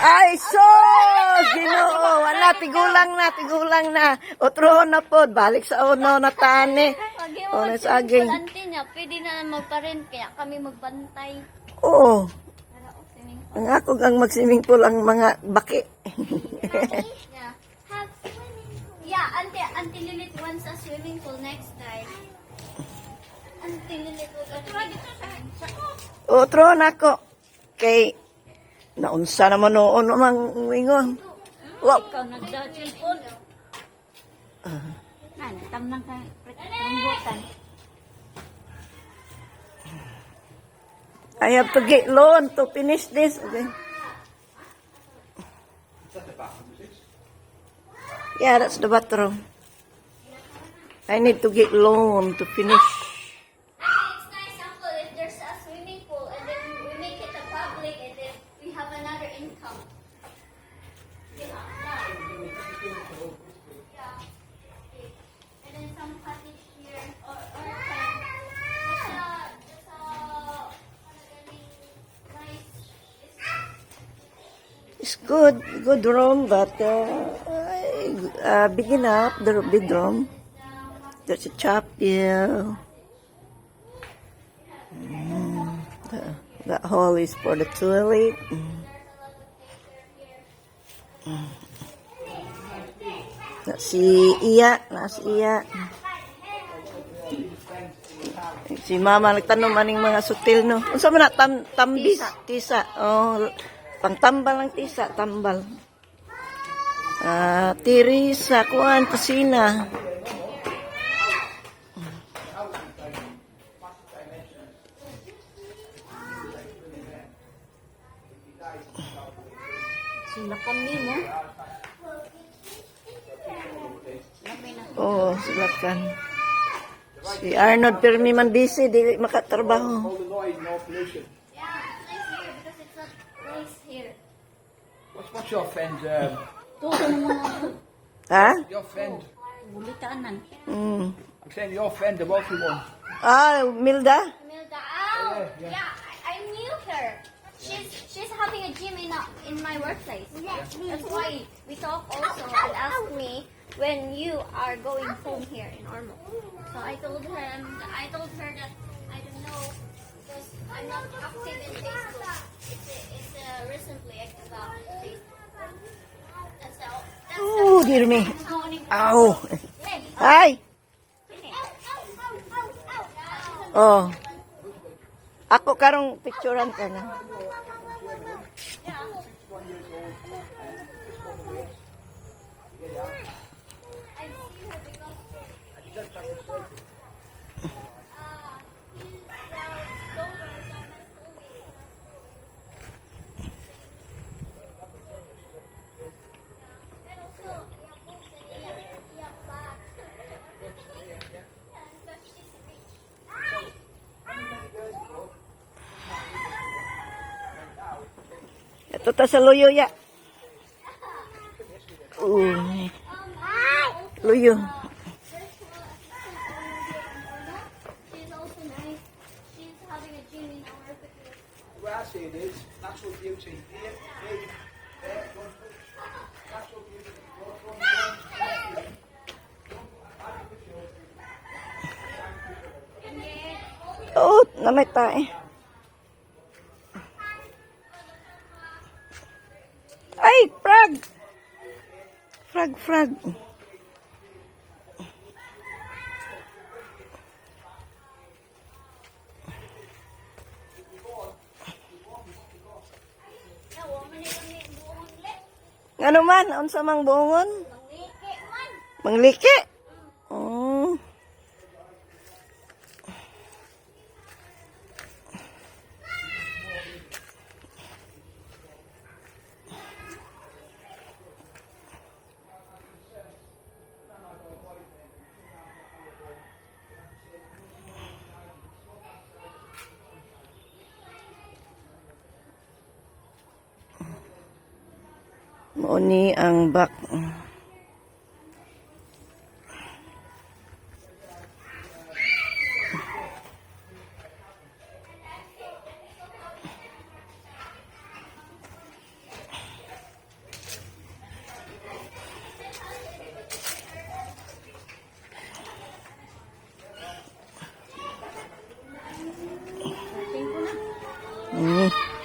Ay, sos! Ginoo! Wala, tigulang na. Otro na po. Balik sa uno na tani. O, na saging. Auntie niya, pwede na magparent, kaya kami magbantay. Oo. Para o swimming pool. Ang ako ang mag-swimming pool ang mga baki. Yeah. Have swimming pool. Yeah, Auntie Lilit wants a swimming pool next time. Auntie Lilit will go dito sa Otro na ko. Kay, naunsa naman noon namang wingon. Wow. Ikaw nagda-cellphone. Tamnang ka rambutan. I have to get loan to finish this. Okay. Yeah, that's the bathroom. I need to get loan to finish. It's nice, Uncle, if there's a swimming pool and then we make it a public and then we have another income. Yeah. And then some cottage here or tent. Just a nice. It's good room, but big enough, the bedroom. There's a chapel. That hall is for the toilet. Si Iya. Si Mama nagtanong maning mga sutil, no? Unsa man na tambis? Tisa. Oh, pangtambal ng tisa, tambal. Tirisa, kuan, kusina. Silakan mo. Oo, silakan. Si Arnold Permi Mandisi, di makatrabaho. Yeah, it's nice here because it's a place here. What's your friend? Ha? Your friend. Bulitanan. I'm saying your friend, the wealthy one. Milda? Milda, yeah, I knew her. She's having a gym in my workplace. That's why we talk also and asked me when you are going home here in Ormo. So I told her that I don't know because I'm not active in Facebook. It's recently active on Facebook. Oh, dear me. Morning. Ow. Hi. Oh. Ako karong picturean ka na. Ito ta sa luyo ya. Luyo. She's also nice. She's having a gym in our facility. What I say is natural beauty. Here, natural beauty. Oh, namay tae. Ay, frog. Frog. Ano man, unsa mang buongon? Mangliki. Oh. Mauni ang back. Mm.